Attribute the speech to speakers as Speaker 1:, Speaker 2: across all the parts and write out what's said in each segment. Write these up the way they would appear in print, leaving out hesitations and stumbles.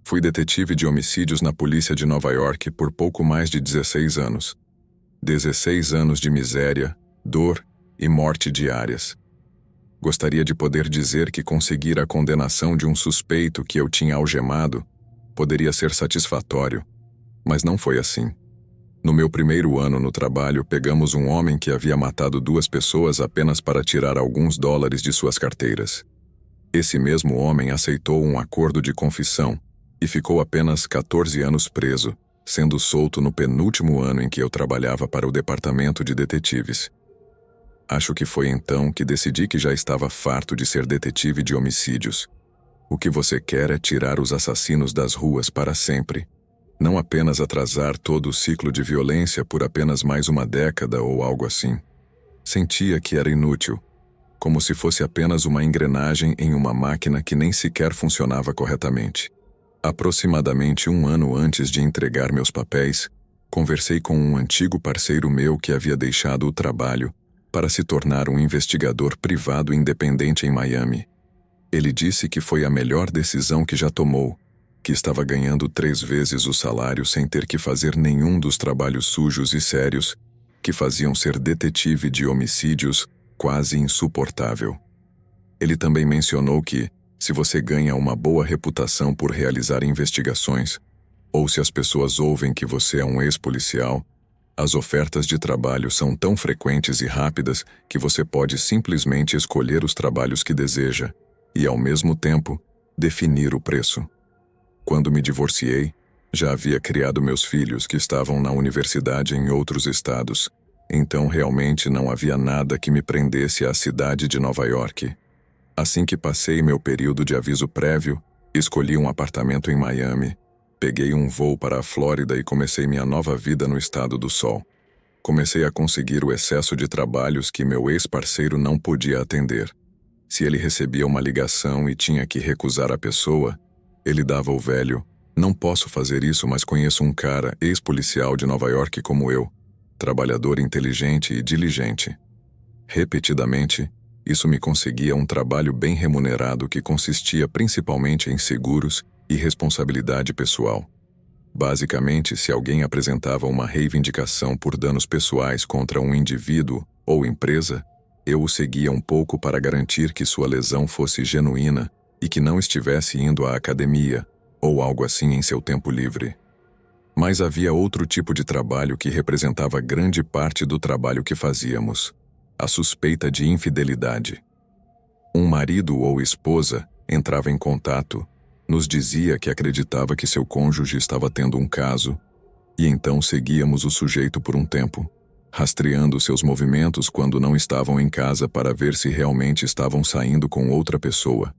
Speaker 1: Fui detetive de homicídios na polícia de Nova York por pouco mais de 16 anos. 16 anos de miséria, dor e morte diárias. Gostaria de poder dizer que conseguir a condenação de um suspeito que eu tinha algemado poderia ser satisfatório, mas não foi assim. No meu primeiro ano no trabalho, pegamos um homem que havia matado 2 pessoas apenas para tirar alguns dólares de suas carteiras. Esse mesmo homem aceitou um acordo de confissão e ficou apenas 14 anos preso, sendo solto no penúltimo ano em que eu trabalhava para o departamento de detetives. Acho que foi então que decidi que já estava farto de ser detetive de homicídios. O que você quer é tirar os assassinos das ruas para sempre. Não apenas atrasar todo o ciclo de violência por apenas mais uma década ou algo assim. Sentia que era inútil, como se fosse apenas uma engrenagem em uma máquina que nem sequer funcionava corretamente. Aproximadamente um ano antes de entregar meus papéis, conversei com um antigo parceiro meu que havia deixado o trabalho para se tornar um investigador privado independente em Miami. Ele disse que foi a melhor decisão que já tomou, que estava ganhando 3 vezes o salário sem ter que fazer nenhum dos trabalhos sujos e sérios que faziam ser detetive de homicídios quase insuportável. Ele também mencionou que, se você ganha uma boa reputação por realizar investigações, ou se as pessoas ouvem que você é um ex-policial, as ofertas de trabalho são tão frequentes e rápidas que você pode simplesmente escolher os trabalhos que deseja e, ao mesmo tempo, definir o preço. Quando me divorciei, já havia criado meus filhos que estavam na universidade em outros estados, então realmente não havia nada que me prendesse à cidade de Nova York. Assim que passei meu período de aviso prévio, escolhi um apartamento em Miami, peguei um voo para a Flórida e comecei minha nova vida no estado do Sol. Comecei a conseguir o excesso de trabalhos que meu ex-parceiro não podia atender. Se ele recebia uma ligação e tinha que recusar a pessoa, ele dava o velho: "Não posso fazer isso, mas conheço um cara, ex-policial de Nova York como eu, trabalhador inteligente e diligente." Repetidamente, isso me conseguia um trabalho bem remunerado que consistia principalmente em seguros e responsabilidade pessoal. Basicamente, se alguém apresentava uma reivindicação por danos pessoais contra um indivíduo ou empresa, eu o seguia um pouco para garantir que sua lesão fosse genuína e que não estivesse indo à academia ou algo assim em seu tempo livre. Mas havia outro tipo de trabalho que representava grande parte do trabalho que fazíamos: a suspeita de infidelidade. Um marido ou esposa entrava em contato, nos dizia que acreditava que seu cônjuge estava tendo um caso, e então seguíamos o sujeito por um tempo, rastreando seus movimentos quando não estavam em casa para ver se realmente estavam saindo com outra pessoa.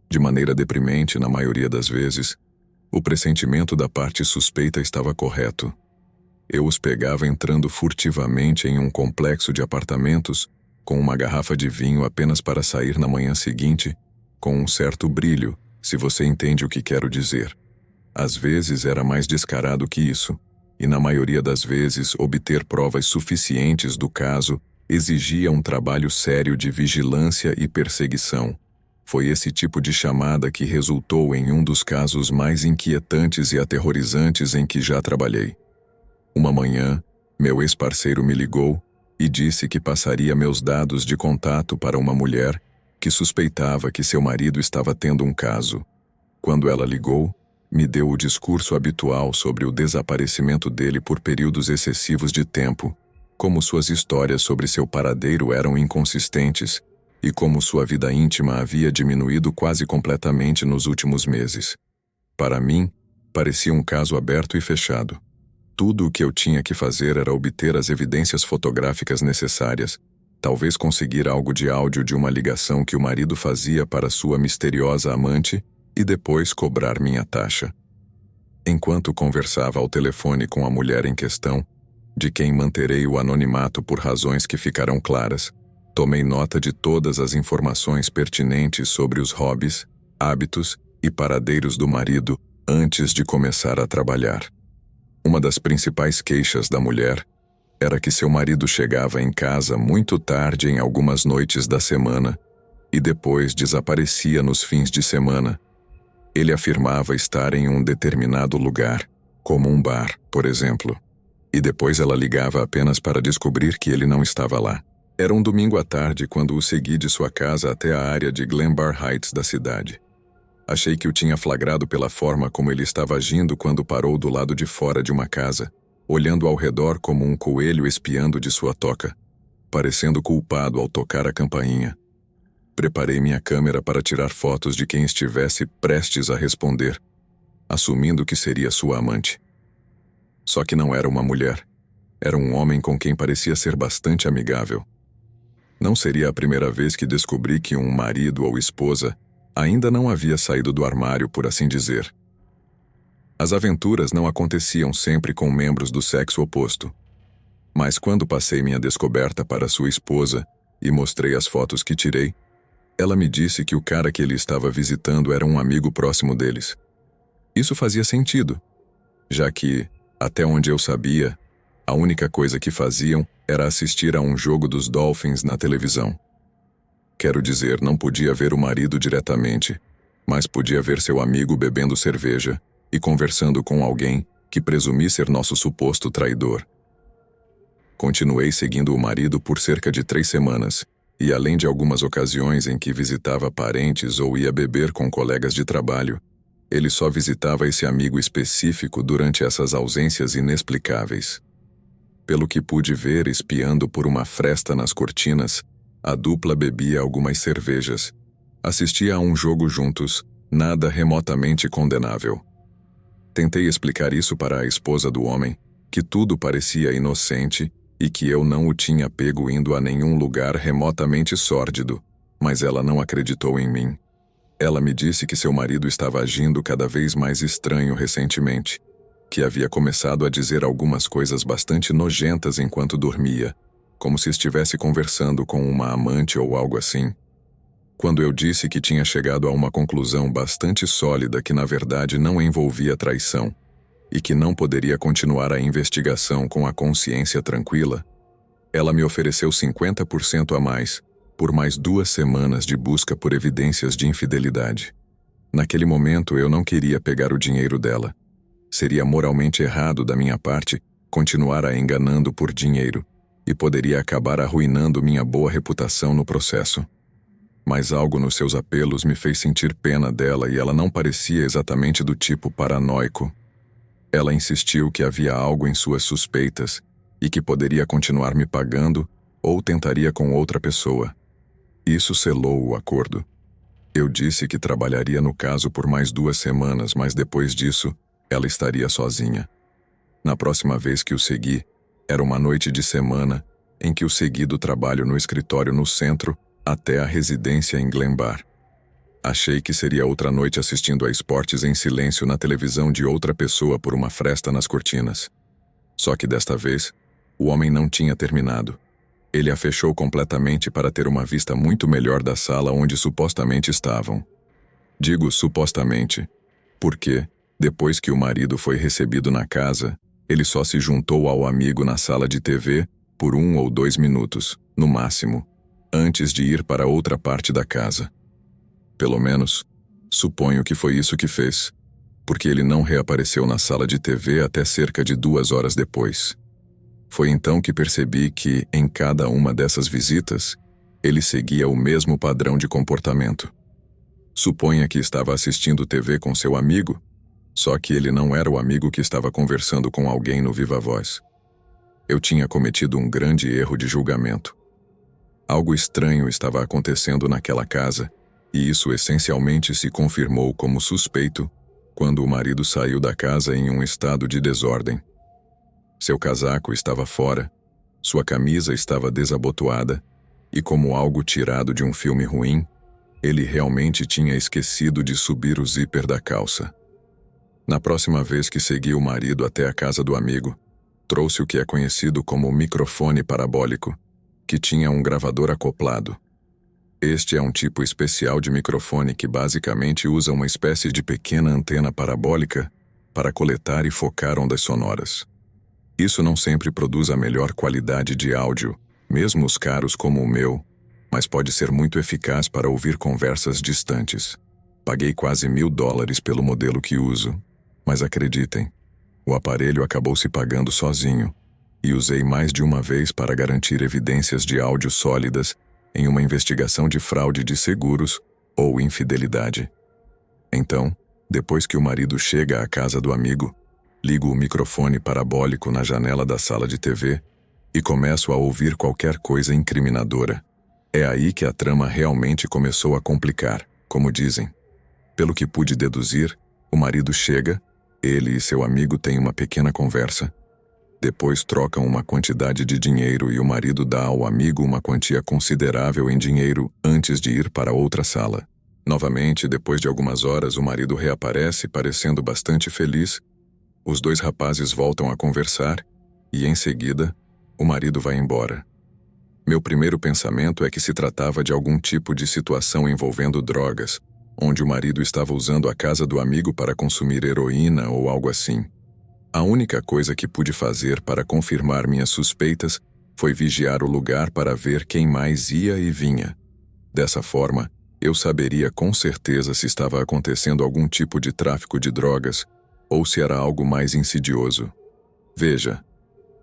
Speaker 1: De maneira deprimente, na maioria das vezes, o pressentimento da parte suspeita estava correto. Eu os pegava entrando furtivamente em um complexo de apartamentos com uma garrafa de vinho apenas para sair na manhã seguinte, com um certo brilho, se você entende o que quero dizer. Às vezes era mais descarado que isso, e na maioria das vezes obter provas suficientes do caso exigia um trabalho sério de vigilância e perseguição. Foi esse tipo de chamada que resultou em um dos casos mais inquietantes e aterrorizantes em que já trabalhei. Uma manhã, meu ex-parceiro me ligou e disse que passaria meus dados de contato para uma mulher que suspeitava que seu marido estava tendo um caso. Quando ela ligou, me deu o discurso habitual sobre o desaparecimento dele por períodos excessivos de tempo, como suas histórias sobre seu paradeiro eram inconsistentes e como sua vida íntima havia diminuído quase completamente nos últimos meses. Para mim, parecia um caso aberto e fechado. Tudo o que eu tinha que fazer era obter as evidências fotográficas necessárias, talvez conseguir algo de áudio de uma ligação que o marido fazia para sua misteriosa amante e depois cobrar minha taxa. Enquanto conversava ao telefone com a mulher em questão, de quem manterei o anonimato por razões que ficarão claras, tomei nota de todas as informações pertinentes sobre os hobbies, hábitos e paradeiros do marido antes de começar a trabalhar. Uma das principais queixas da mulher era que seu marido chegava em casa muito tarde em algumas noites da semana e depois desaparecia nos fins de semana. Ele afirmava estar em um determinado lugar, como um bar, por exemplo, e depois ela ligava apenas para descobrir que ele não estava lá. Era um domingo à tarde quando o segui de sua casa até a área de Glenbar Heights da cidade. Achei que o tinha flagrado pela forma como ele estava agindo quando parou do lado de fora de uma casa, olhando ao redor como um coelho espiando de sua toca, parecendo culpado ao tocar a campainha. Preparei minha câmera para tirar fotos de quem estivesse prestes a responder, assumindo que seria sua amante. Só que não era uma mulher. Era um homem com quem parecia ser bastante amigável. Não seria a primeira vez que descobri que um marido ou esposa ainda não havia saído do armário, por assim dizer. As aventuras não aconteciam sempre com membros do sexo oposto. Mas quando passei minha descoberta para sua esposa e mostrei as fotos que tirei, ela me disse que o cara que ele estava visitando era um amigo próximo deles. Isso fazia sentido, já que, até onde eu sabia, a única coisa que faziam era assistir a um jogo dos Dolphins na televisão. Quero dizer, não podia ver o marido diretamente, mas podia ver seu amigo bebendo cerveja e conversando com alguém que presumi ser nosso suposto traidor. Continuei seguindo o marido por cerca de 3 semanas, e além de algumas ocasiões em que visitava parentes ou ia beber com colegas de trabalho, ele só visitava esse amigo específico durante essas ausências inexplicáveis. Pelo que pude ver espiando por uma fresta nas cortinas, a dupla bebia algumas cervejas. Assistia a um jogo juntos, nada remotamente condenável. Tentei explicar isso para a esposa do homem, que tudo parecia inocente e que eu não o tinha pego indo a nenhum lugar remotamente sórdido, mas ela não acreditou em mim. Ela me disse que seu marido estava agindo cada vez mais estranho recentemente, que havia começado a dizer algumas coisas bastante nojentas enquanto dormia, como se estivesse conversando com uma amante ou algo assim. Quando eu disse que tinha chegado a uma conclusão bastante sólida que na verdade não envolvia traição, e que não poderia continuar a investigação com a consciência tranquila, ela me ofereceu 50% a mais, por mais 2 semanas de busca por evidências de infidelidade. Naquele momento eu não queria pegar o dinheiro dela. Seria moralmente errado da minha parte continuar a enganando por dinheiro, e poderia acabar arruinando minha boa reputação no processo. Mas algo nos seus apelos me fez sentir pena dela e ela não parecia exatamente do tipo paranoico. Ela insistiu que havia algo em suas suspeitas e que poderia continuar me pagando ou tentaria com outra pessoa. Isso selou o acordo. Eu disse que trabalharia no caso por mais 2 semanas, mas depois disso, ela estaria sozinha. Na próxima vez que o segui, era uma noite de semana em que o segui do trabalho no escritório no centro até a residência em Glenbar. Achei que seria outra noite assistindo a esportes em silêncio na televisão de outra pessoa por uma fresta nas cortinas. Só que desta vez, o homem não tinha terminado. Ele a fechou completamente para ter uma vista muito melhor da sala onde supostamente estavam. Digo supostamente, porque, depois que o marido foi recebido na casa, ele só se juntou ao amigo na sala de TV por 1 ou 2 minutos, no máximo, antes de ir para outra parte da casa. Pelo menos, suponho que foi isso que fez, porque ele não reapareceu na sala de TV até cerca de 2 horas depois. Foi então que percebi que, em cada uma dessas visitas, ele seguia o mesmo padrão de comportamento. Suponha que estava assistindo TV com seu amigo, só que ele não era o amigo que estava conversando com alguém no viva voz. Eu tinha cometido um grande erro de julgamento. Algo estranho estava acontecendo naquela casa, e isso essencialmente se confirmou como suspeito quando o marido saiu da casa em um estado de desordem. Seu casaco estava fora, sua camisa estava desabotoada, e como algo tirado de um filme ruim, ele realmente tinha esquecido de subir o zíper da calça. Na próxima vez que segui o marido até a casa do amigo, trouxe o que é conhecido como microfone parabólico, que tinha um gravador acoplado. Este é um tipo especial de microfone que basicamente usa uma espécie de pequena antena parabólica para coletar e focar ondas sonoras. Isso não sempre produz a melhor qualidade de áudio, mesmo os caros como o meu, mas pode ser muito eficaz para ouvir conversas distantes. Paguei quase $1.000 pelo modelo que uso, mas acreditem, o aparelho acabou se pagando sozinho, e usei mais de uma vez para garantir evidências de áudio sólidas em uma investigação de fraude de seguros ou infidelidade. Então, depois que o marido chega à casa do amigo, ligo o microfone parabólico na janela da sala de TV e começo a ouvir qualquer coisa incriminadora. É aí que a trama realmente começou a complicar, como dizem. Pelo que pude deduzir, o marido chega, ele e seu amigo têm uma pequena conversa. Depois trocam uma quantidade de dinheiro e o marido dá ao amigo uma quantia considerável em dinheiro antes de ir para outra sala. Novamente, depois de algumas horas, o marido reaparece parecendo bastante feliz. Os dois rapazes voltam a conversar e, em seguida, o marido vai embora. Meu primeiro pensamento é que se tratava de algum tipo de situação envolvendo drogas, onde o marido estava usando a casa do amigo para consumir heroína ou algo assim. A única coisa que pude fazer para confirmar minhas suspeitas foi vigiar o lugar para ver quem mais ia e vinha. Dessa forma, eu saberia com certeza se estava acontecendo algum tipo de tráfico de drogas ou se era algo mais insidioso. Veja,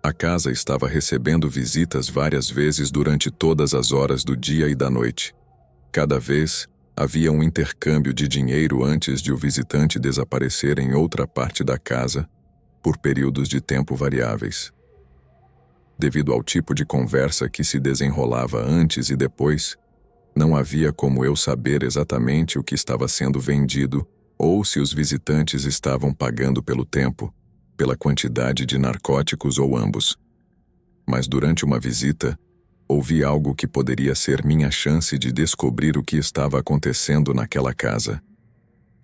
Speaker 1: a casa estava recebendo visitas várias vezes durante todas as horas do dia e da noite. Cada vez, havia um intercâmbio de dinheiro antes de o visitante desaparecer em outra parte da casa, por períodos de tempo variáveis. Devido ao tipo de conversa que se desenrolava antes e depois, não havia como eu saber exatamente o que estava sendo vendido ou se os visitantes estavam pagando pelo tempo, pela quantidade de narcóticos ou ambos. Mas durante uma visita, ouvi algo que poderia ser minha chance de descobrir o que estava acontecendo naquela casa.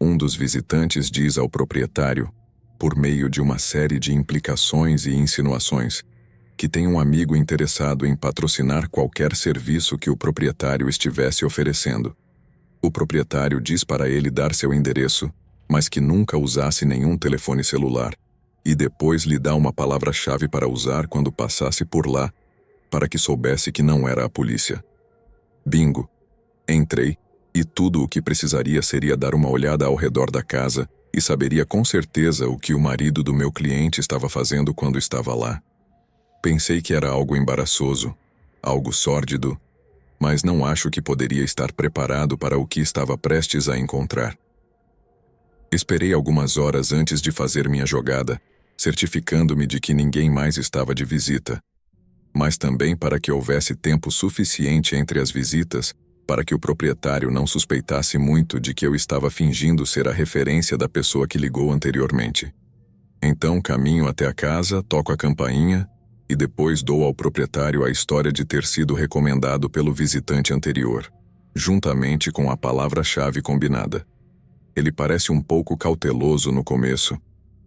Speaker 1: Um dos visitantes diz ao proprietário, por meio de uma série de implicações e insinuações, que tem um amigo interessado em patrocinar qualquer serviço que o proprietário estivesse oferecendo. O proprietário diz para ele dar seu endereço, mas que nunca usasse nenhum telefone celular, e depois lhe dá uma palavra-chave para usar quando passasse por lá, para que soubesse que não era a polícia. Bingo! Entrei, e tudo o que precisaria seria dar uma olhada ao redor da casa e saberia com certeza o que o marido do meu cliente estava fazendo quando estava lá. Pensei que era algo embaraçoso, algo sórdido, mas não acho que poderia estar preparado para o que estava prestes a encontrar. Esperei algumas horas antes de fazer minha jogada, certificando-me de que ninguém mais estava de visita, mas também para que houvesse tempo suficiente entre as visitas para que o proprietário não suspeitasse muito de que eu estava fingindo ser a referência da pessoa que ligou anteriormente. Então caminho até a casa, toco a campainha e depois dou ao proprietário a história de ter sido recomendado pelo visitante anterior, juntamente com a palavra-chave combinada. Ele parece um pouco cauteloso no começo,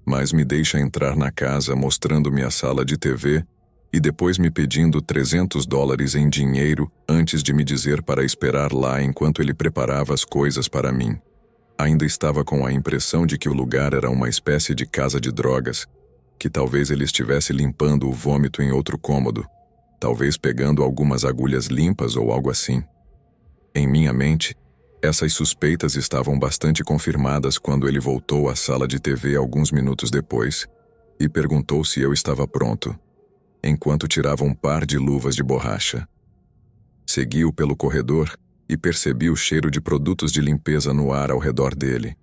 Speaker 1: mas me deixa entrar na casa mostrando-me a sala de TV e depois me pedindo $300 em dinheiro antes de me dizer para esperar lá enquanto ele preparava as coisas para mim. Ainda estava com a impressão de que o lugar era uma espécie de casa de drogas, que talvez ele estivesse limpando o vômito em outro cômodo, talvez pegando algumas agulhas limpas ou algo assim. Em minha mente, essas suspeitas estavam bastante confirmadas quando ele voltou à sala de TV alguns minutos depois e perguntou se eu estava pronto, enquanto tirava um par de luvas de borracha. Segui-o pelo corredor e percebi o cheiro de produtos de limpeza no ar ao redor dele.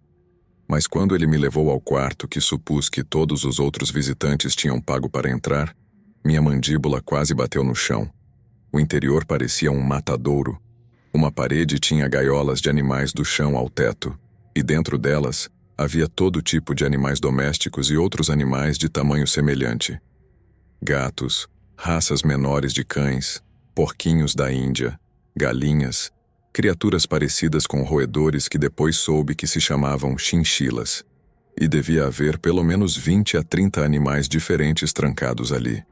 Speaker 1: Mas quando ele me levou ao quarto que supus que todos os outros visitantes tinham pago para entrar, minha mandíbula quase bateu no chão. O interior parecia um matadouro. Uma parede tinha gaiolas de animais do chão ao teto, e dentro delas havia todo tipo de animais domésticos e outros animais de tamanho semelhante. Gatos, raças menores de cães, porquinhos da Índia, galinhas, criaturas parecidas com roedores que depois soube que se chamavam chinchilas, e devia haver pelo menos 20 a 30 animais diferentes trancados ali.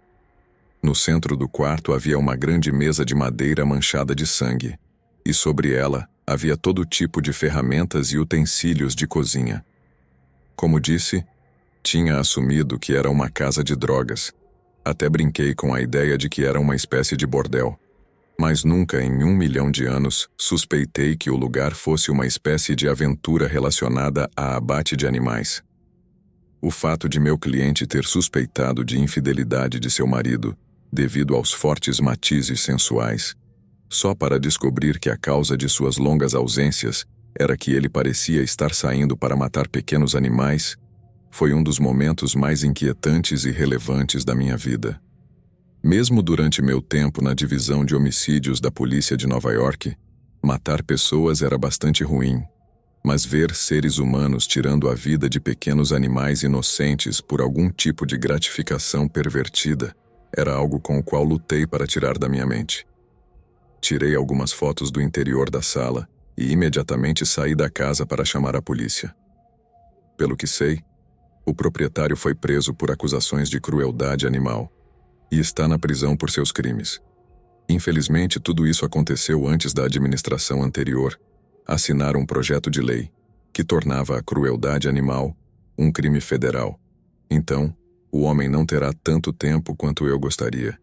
Speaker 1: No centro do quarto havia uma grande mesa de madeira manchada de sangue, e sobre ela havia todo tipo de ferramentas e utensílios de cozinha. Como disse, tinha assumido que era uma casa de drogas. Até brinquei com a ideia de que era uma espécie de bordel. Mas nunca em 1 milhão de anos suspeitei que o lugar fosse uma espécie de aventura relacionada a abate de animais. O fato de meu cliente ter suspeitado de infidelidade de seu marido, devido aos fortes matizes sensuais, só para descobrir que a causa de suas longas ausências era que ele parecia estar saindo para matar pequenos animais, foi um dos momentos mais inquietantes e relevantes da minha vida. Mesmo durante meu tempo na divisão de homicídios da polícia de Nova York, matar pessoas era bastante ruim, mas ver seres humanos tirando a vida de pequenos animais inocentes por algum tipo de gratificação pervertida era algo com o qual lutei para tirar da minha mente. Tirei algumas fotos do interior da sala e imediatamente saí da casa para chamar a polícia. Pelo que sei, o proprietário foi preso por acusações de crueldade animal e está na prisão por seus crimes. Infelizmente, tudo isso aconteceu antes da administração anterior assinar um projeto de lei que tornava a crueldade animal um crime federal. Então, o homem não terá tanto tempo quanto eu gostaria.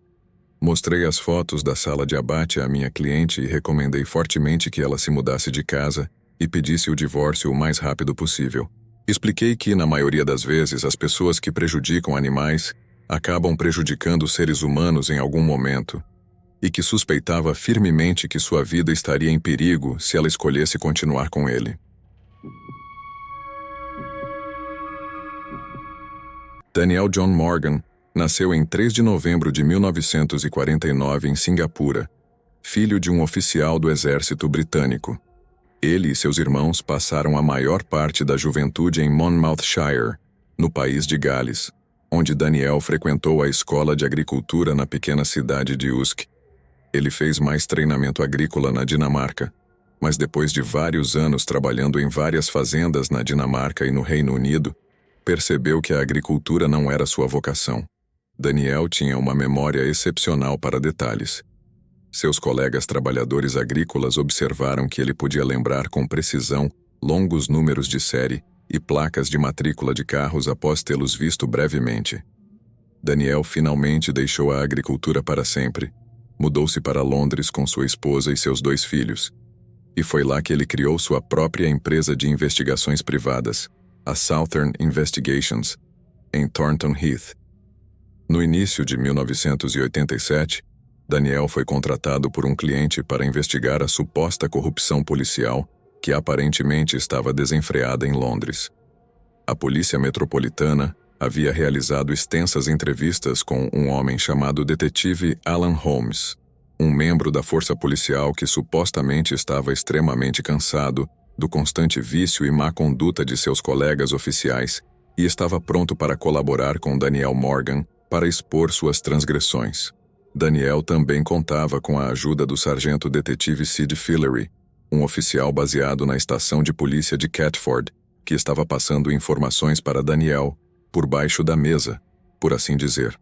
Speaker 1: Mostrei as fotos da sala de abate à minha cliente e recomendei fortemente que ela se mudasse de casa e pedisse o divórcio o mais rápido possível. Expliquei que, na maioria das vezes, as pessoas que prejudicam animais acabam prejudicando seres humanos em algum momento, e que suspeitava firmemente que sua vida estaria em perigo se ela escolhesse continuar com ele. Daniel John Morgan nasceu em 3 de novembro de 1949 em Singapura, filho de um oficial do exército britânico. Ele e seus irmãos passaram a maior parte da juventude em Monmouthshire, no país de Gales, onde Daniel frequentou a escola de agricultura na pequena cidade de Usk. Ele fez mais treinamento agrícola na Dinamarca, mas depois de vários anos trabalhando em várias fazendas na Dinamarca e no Reino Unido, percebeu que a agricultura não era sua vocação. Daniel tinha uma memória excepcional para detalhes. Seus colegas trabalhadores agrícolas observaram que ele podia lembrar com precisão longos números de série e placas de matrícula de carros após tê-los visto brevemente. Daniel finalmente deixou a agricultura para sempre. Mudou-se para Londres com sua esposa e seus 2 filhos. E foi lá que ele criou sua própria empresa de investigações privadas, a Southern Investigations, em Thornton Heath. No início de 1987, Daniel foi contratado por um cliente para investigar a suposta corrupção policial que aparentemente estava desenfreada em Londres. A Polícia Metropolitana havia realizado extensas entrevistas com um homem chamado detetive Alan Holmes, um membro da força policial que supostamente estava extremamente cansado do constante vício e má conduta de seus colegas oficiais e estava pronto para colaborar com Daniel Morgan para expor suas transgressões. Daniel também contava com a ajuda do sargento detetive Sid Fillery, um oficial baseado na estação de polícia de Catford, que estava passando informações para Daniel por baixo da mesa, por assim dizer.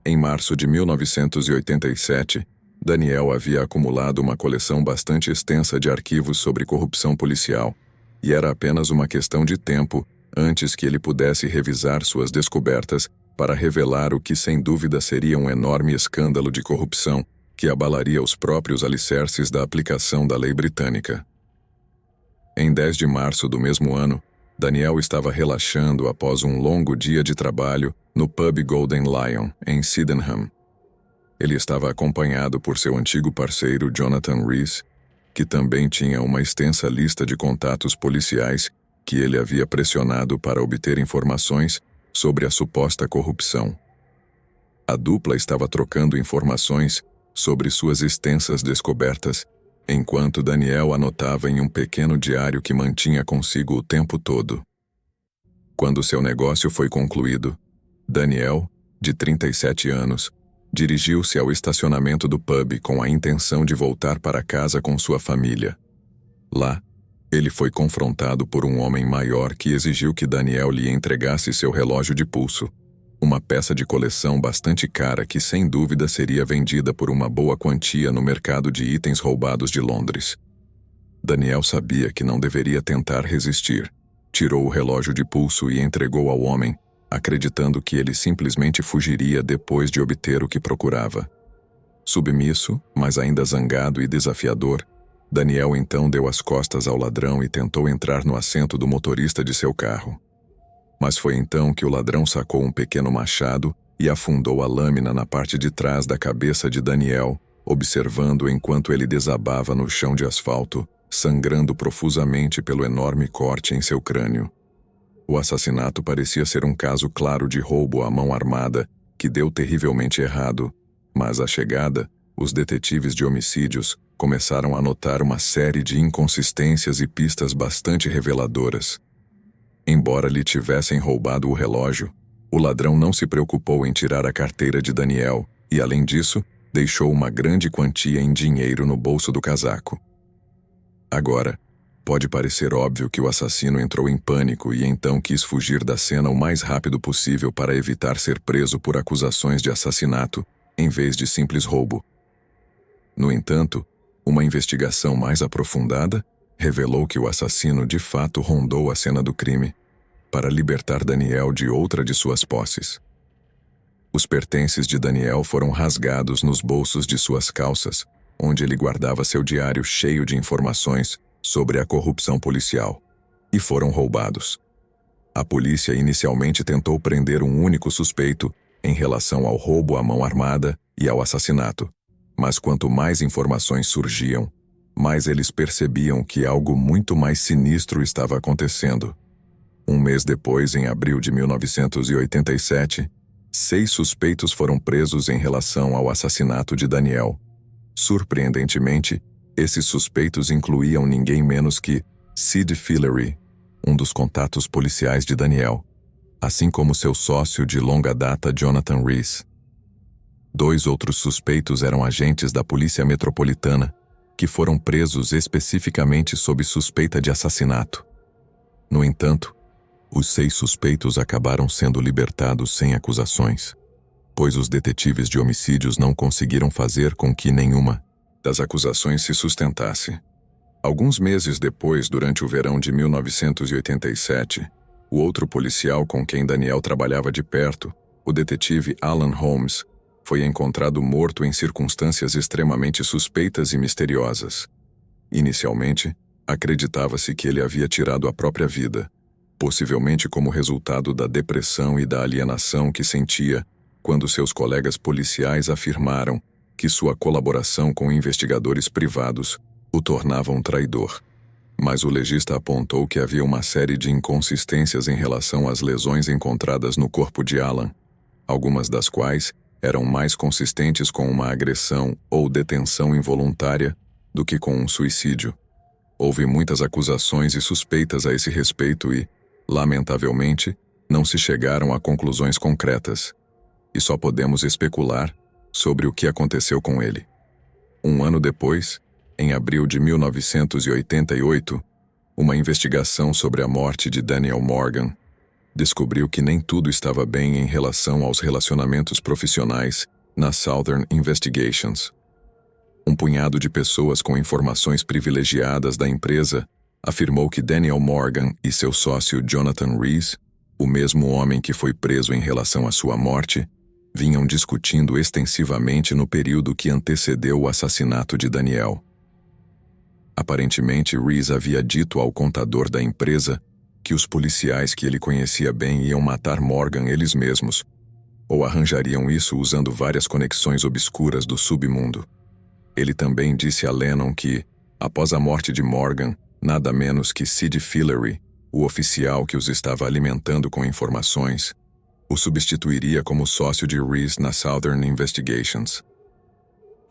Speaker 1: Em março de 1987, Daniel havia acumulado uma coleção bastante extensa de arquivos sobre corrupção policial, e era apenas uma questão de tempo antes que ele pudesse revisar suas descobertas para revelar o que sem dúvida seria um enorme escândalo de corrupção que abalaria os próprios alicerces da aplicação da lei britânica. Em 10 de março do mesmo ano, Daniel estava relaxando após um longo dia de trabalho no pub Golden Lion, em Sydenham. Ele estava acompanhado por seu antigo parceiro Jonathan Rees, que também tinha uma extensa lista de contatos policiais que ele havia pressionado para obter informações sobre a suposta corrupção. A dupla estava trocando informações sobre suas extensas descobertas, enquanto Daniel anotava em um pequeno diário que mantinha consigo o tempo todo. Quando seu negócio foi concluído, Daniel, de 37 anos, dirigiu-se ao estacionamento do pub com a intenção de voltar para casa com sua família. Lá, ele foi confrontado por um homem maior que exigiu que Daniel lhe entregasse seu relógio de pulso, uma peça de coleção bastante cara que sem dúvida seria vendida por uma boa quantia no mercado de itens roubados de Londres. Daniel sabia que não deveria tentar resistir. Tirou o relógio de pulso e entregou ao homem, acreditando que ele simplesmente fugiria depois de obter o que procurava. Submisso, mas ainda zangado e desafiador, Daniel então deu as costas ao ladrão e tentou entrar no assento do motorista de seu carro. Mas foi então que o ladrão sacou um pequeno machado e afundou a lâmina na parte de trás da cabeça de Daniel, observando enquanto ele desabava no chão de asfalto, sangrando profusamente pelo enorme corte em seu crânio. O assassinato parecia ser um caso claro de roubo à mão armada, que deu terrivelmente errado, mas à chegada, os detetives de homicídios começaram a notar uma série de inconsistências e pistas bastante reveladoras. Embora lhe tivessem roubado o relógio, o ladrão não se preocupou em tirar a carteira de Daniel e, além disso, deixou uma grande quantia em dinheiro no bolso do casaco. Agora, pode parecer óbvio que o assassino entrou em pânico e então quis fugir da cena o mais rápido possível para evitar ser preso por acusações de assassinato, em vez de simples roubo. No entanto, uma investigação mais aprofundada revelou que o assassino de fato rondou a cena do crime para libertar Daniel de outra de suas posses. Os pertences de Daniel foram rasgados nos bolsos de suas calças, onde ele guardava seu diário cheio de informações sobre a corrupção policial, e foram roubados. A polícia inicialmente tentou prender um único suspeito em relação ao roubo à mão armada e ao assassinato, mas quanto mais informações surgiam, mais eles percebiam que algo muito mais sinistro estava acontecendo. Um mês depois, em abril de 1987, 6 suspeitos foram presos em relação ao assassinato de Daniel. Surpreendentemente, esses suspeitos incluíam ninguém menos que Sid Fillery, um dos contatos policiais de Daniel, assim como seu sócio de longa data Jonathan Rees. 2 outros suspeitos eram agentes da Polícia Metropolitana, que foram presos especificamente sob suspeita de assassinato. No entanto, os 6 suspeitos acabaram sendo libertados sem acusações, pois os detetives de homicídios não conseguiram fazer com que nenhuma das acusações se sustentasse. Alguns meses depois, durante o verão de 1987, o outro policial com quem Daniel trabalhava de perto, o detetive Alan Holmes, foi encontrado morto em circunstâncias extremamente suspeitas e misteriosas. Inicialmente, acreditava-se que ele havia tirado a própria vida, possivelmente como resultado da depressão e da alienação que sentia quando seus colegas policiais afirmaram que sua colaboração com investigadores privados o tornava um traidor. Mas o legista apontou que havia uma série de inconsistências em relação às lesões encontradas no corpo de Alan, algumas das quais eram mais consistentes com uma agressão ou detenção involuntária do que com um suicídio. Houve muitas acusações e suspeitas a esse respeito e, lamentavelmente, não se chegaram a conclusões concretas, e só podemos especular sobre o que aconteceu com ele. Um ano depois, em abril de 1988, uma investigação sobre a morte de Daniel Morgan descobriu que nem tudo estava bem em relação aos relacionamentos profissionais na Southern Investigations. Um punhado de pessoas com informações privilegiadas da empresa afirmou que Daniel Morgan e seu sócio Jonathan Rees, o mesmo homem que foi preso em relação à sua morte, vinham discutindo extensivamente no período que antecedeu o assassinato de Daniel. Aparentemente, Rees havia dito ao contador da empresa que os policiais que ele conhecia bem iam matar Morgan eles mesmos, ou arranjariam isso usando várias conexões obscuras do submundo. Ele também disse a Lennon que, após a morte de Morgan, nada menos que Sid Fillery, o oficial que os estava alimentando com informações, o substituiria como sócio de Rees na Southern Investigations.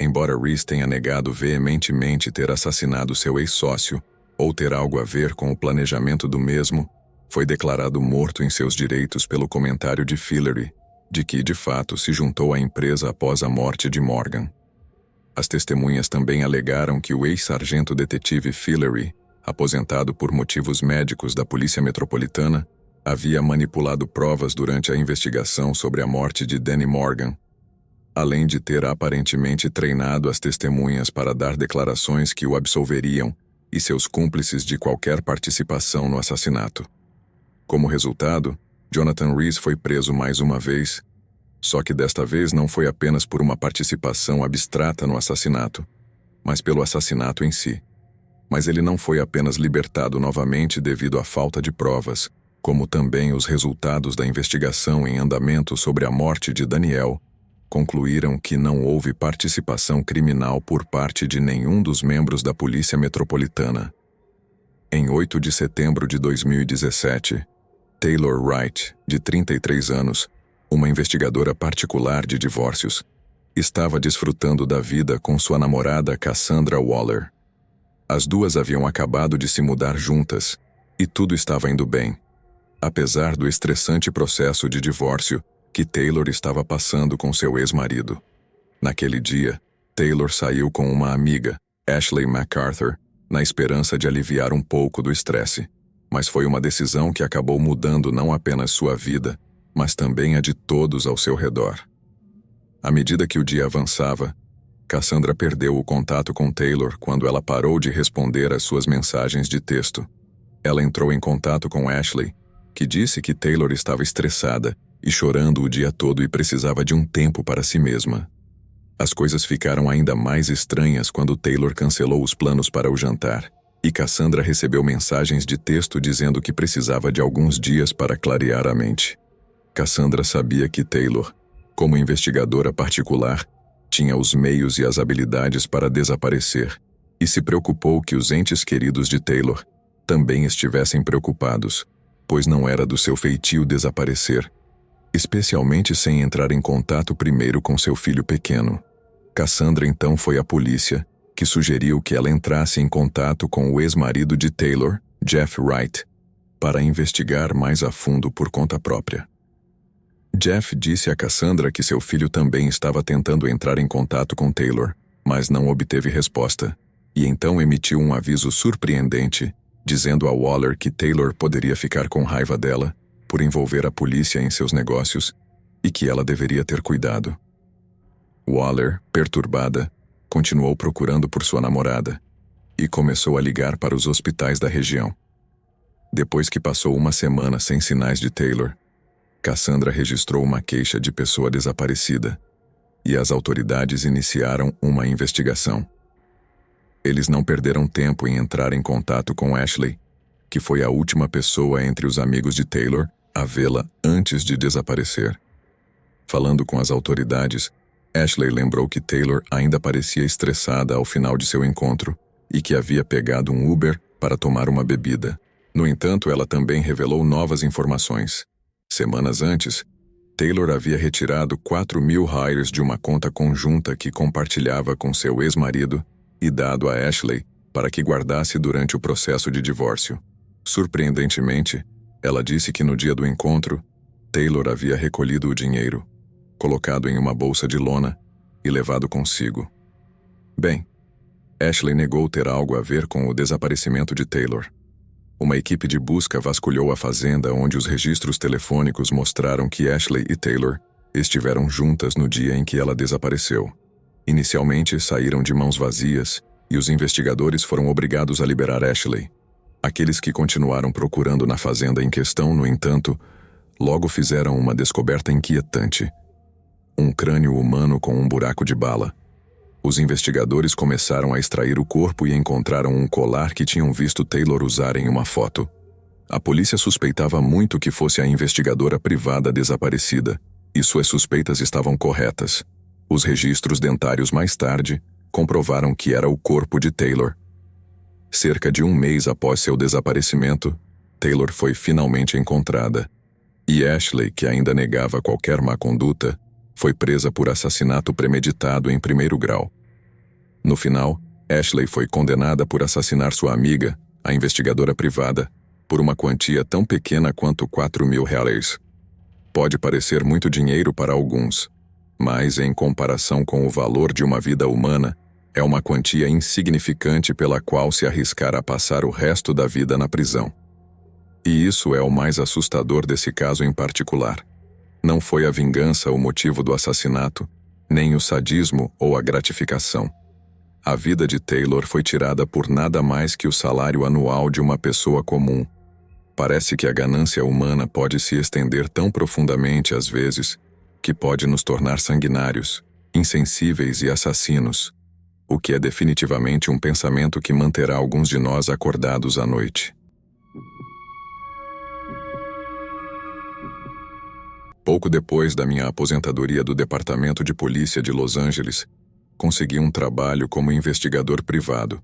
Speaker 1: Embora Rees tenha negado veementemente ter assassinado seu ex-sócio ou ter algo a ver com o planejamento do mesmo, foi declarado morto em seus direitos pelo comentário de Fillery, de que, de fato, se juntou à empresa após a morte de Morgan. As testemunhas também alegaram que o ex-sargento detetive Fillery, aposentado por motivos médicos da Polícia Metropolitana, havia manipulado provas durante a investigação sobre a morte de Danny Morgan, além de ter aparentemente treinado as testemunhas para dar declarações que o absolveriam e seus cúmplices de qualquer participação no assassinato. Como resultado, Jonathan Rees foi preso mais uma vez, Só que desta vez não foi apenas por uma participação abstrata no assassinato, mas pelo assassinato em si. Mas ele não foi apenas libertado novamente devido à falta de provas, como também os resultados da investigação em andamento sobre a morte de Daniel concluíram que não houve participação criminal por parte de nenhum dos membros da Polícia Metropolitana. Em 8 de setembro de 2017, Taylor Wright, de 33 anos, uma investigadora particular de divórcios, estava desfrutando da vida com sua namorada Cassandra Waller. As duas haviam acabado de se mudar juntas, e tudo estava indo bem, apesar do estressante processo de divórcio que Taylor estava passando com seu ex-marido. Naquele dia, Taylor saiu com uma amiga, Ashley MacArthur, na esperança de aliviar um pouco do estresse, mas foi uma decisão que acabou mudando não apenas sua vida, mas também a de todos ao seu redor. À medida que o dia avançava, Cassandra perdeu o contato com Taylor quando ela parou de responder às suas mensagens de texto. Ela entrou em contato com Ashley, que disse que Taylor estava estressada e chorando o dia todo e precisava de um tempo para si mesma. As coisas ficaram ainda mais estranhas quando Taylor cancelou os planos para o jantar, e Cassandra recebeu mensagens de texto dizendo que precisava de alguns dias para clarear a mente. Cassandra sabia que Taylor, como investigadora particular, tinha os meios e as habilidades para desaparecer, e se preocupou que os entes queridos de Taylor também estivessem preocupados, pois não era do seu feitio desaparecer, especialmente sem entrar em contato primeiro com seu filho pequeno. Cassandra então foi à polícia, que sugeriu que ela entrasse em contato com o ex-marido de Taylor, Jeff Wright, para investigar mais a fundo por conta própria. Jeff disse a Cassandra que seu filho também estava tentando entrar em contato com Taylor, mas não obteve resposta, e então emitiu um aviso surpreendente, dizendo a Waller que Taylor poderia ficar com raiva dela por envolver a polícia em seus negócios e que ela deveria ter cuidado. Waller, perturbada, continuou procurando por sua namorada e começou a ligar para os hospitais da região. Depois que passou uma semana sem sinais de Taylor, Cassandra registrou uma queixa de pessoa desaparecida e as autoridades iniciaram uma investigação. Eles não perderam tempo em entrar em contato com Ashley, que foi a última pessoa entre os amigos de Taylor a vê-la antes de desaparecer. Falando com as autoridades, Ashley lembrou que Taylor ainda parecia estressada ao final de seu encontro e que havia pegado um Uber para tomar uma bebida. No entanto, ela também revelou novas informações. Semanas antes, Taylor havia retirado 4.000 hires de uma conta conjunta que compartilhava com seu ex-marido e dado a Ashley para que guardasse durante o processo de divórcio. Surpreendentemente, ela disse que no dia do encontro, Taylor havia recolhido o dinheiro, colocado em uma bolsa de lona e levado consigo. Bem, Ashley negou ter algo a ver com o desaparecimento de Taylor. Uma equipe de busca vasculhou a fazenda onde os registros telefônicos mostraram que Ashley e Taylor estiveram juntas no dia em que ela desapareceu. Inicialmente, saíram de mãos vazias e os investigadores foram obrigados a liberar Ashley. Aqueles que continuaram procurando na fazenda em questão, no entanto, logo fizeram uma descoberta inquietante: um crânio humano com um buraco de bala. Os investigadores começaram a extrair o corpo e encontraram um colar que tinham visto Taylor usar em uma foto. A polícia suspeitava muito que fosse a investigadora privada desaparecida, e suas suspeitas estavam corretas. Os registros dentários mais tarde comprovaram que era o corpo de Taylor. Cerca de um mês após seu desaparecimento, Taylor foi finalmente encontrada, e Ashley, que ainda negava qualquer má conduta, foi presa por assassinato premeditado em primeiro grau. No final, Ashley foi condenada por assassinar sua amiga, a investigadora privada, por uma quantia tão pequena quanto 4.000 reais. Pode parecer muito dinheiro para alguns, mas em comparação com o valor de uma vida humana, é uma quantia insignificante pela qual se arriscar a passar o resto da vida na prisão. E isso é o mais assustador desse caso em particular. Não foi a vingança o motivo do assassinato, nem o sadismo ou a gratificação. A vida de Taylor foi tirada por nada mais que o salário anual de uma pessoa comum. Parece que a ganância humana pode se estender tão profundamente às vezes, que pode nos tornar sanguinários, insensíveis e assassinos, o que é definitivamente um pensamento que manterá alguns de nós acordados à noite. Pouco depois da minha aposentadoria do Departamento de Polícia de Los Angeles, consegui um trabalho como investigador privado.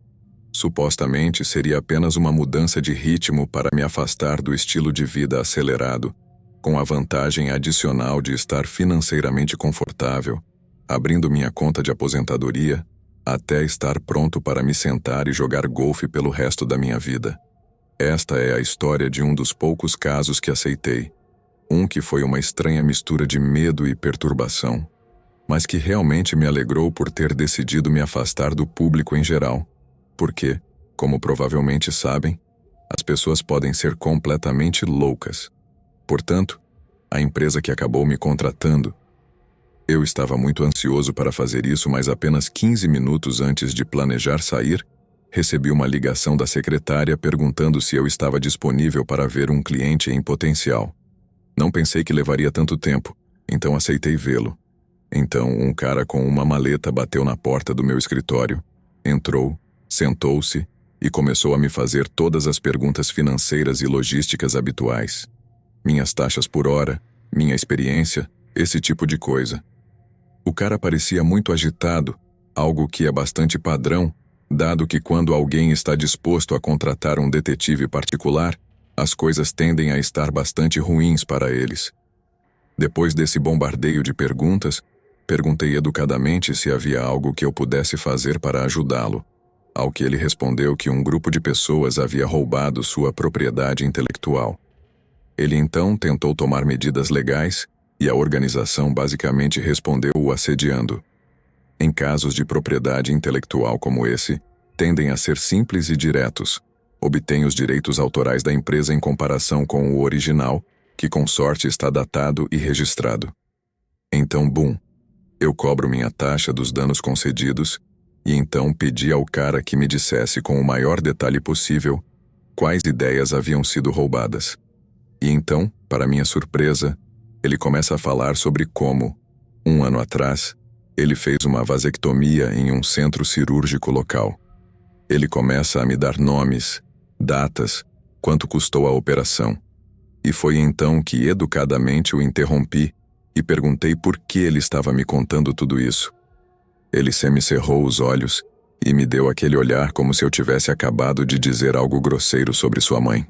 Speaker 1: Supostamente seria apenas uma mudança de ritmo para me afastar do estilo de vida acelerado, com a vantagem adicional de estar financeiramente confortável, abrindo minha conta de aposentadoria, até estar pronto para me sentar e jogar golfe pelo resto da minha vida. Esta é a história de um dos poucos casos que aceitei. Um que foi uma estranha mistura de medo e perturbação, mas que realmente me alegrou por ter decidido me afastar do público em geral, porque, como provavelmente sabem, as pessoas podem ser completamente loucas. Portanto, a empresa que acabou me contratando, eu estava muito ansioso para fazer isso, mas apenas 15 minutos antes de planejar sair, recebi uma ligação da secretária perguntando se eu estava disponível para ver um cliente em potencial. Não pensei que levaria tanto tempo, então aceitei vê-lo. Então, um cara com uma maleta bateu na porta do meu escritório, entrou, sentou-se e começou a me fazer todas as perguntas financeiras e logísticas habituais. Minhas taxas por hora, minha experiência, esse tipo de coisa. O cara parecia muito agitado, algo que é bastante padrão, dado que quando alguém está disposto a contratar um detetive particular, as coisas tendem a estar bastante ruins para eles. Depois desse bombardeio de perguntas, perguntei educadamente se havia algo que eu pudesse fazer para ajudá-lo, ao que ele respondeu que um grupo de pessoas havia roubado sua propriedade intelectual. Ele então tentou tomar medidas legais e a organização basicamente respondeu o assediando. Em casos de propriedade intelectual como esse, tendem a ser simples e diretos. Obtém os direitos autorais da empresa em comparação com o original, que com sorte está datado e registrado. Então, eu cobro minha taxa dos danos concedidos e então pedi ao cara que me dissesse com o maior detalhe possível quais ideias haviam sido roubadas. E então, para minha surpresa, ele começa a falar sobre como, 1 ano atrás, ele fez uma vasectomia em um centro cirúrgico local. Ele começa a me dar nomes, datas, quanto custou a operação. E foi então que educadamente o interrompi e perguntei por que ele estava me contando tudo isso. Ele semicerrou os olhos e me deu aquele olhar como se eu tivesse acabado de dizer algo grosseiro sobre sua mãe.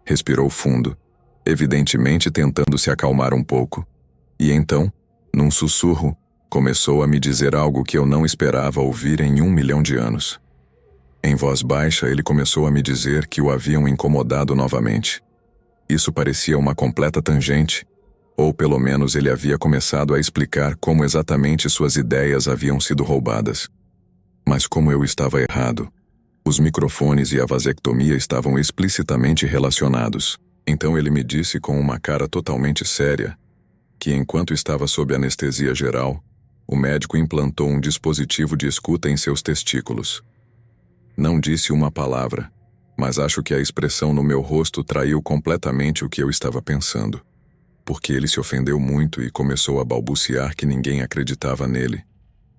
Speaker 1: Respirou fundo, evidentemente tentando se acalmar um pouco, e então, num sussurro, começou a me dizer algo que eu não esperava ouvir em 1 milhão de anos. Em voz baixa, ele começou a me dizer que o haviam incomodado novamente. Isso parecia uma completa tangente, ou pelo menos ele havia começado a explicar como exatamente suas ideias haviam sido roubadas. Mas como eu estava errado, os microfones e a vasectomia estavam explicitamente relacionados. Então ele me disse com uma cara totalmente séria que enquanto estava sob anestesia geral, o médico implantou um dispositivo de escuta em seus testículos. Não disse uma palavra, mas acho que a expressão no meu rosto traiu completamente o que eu estava pensando, porque ele se ofendeu muito e começou a balbuciar que ninguém acreditava nele,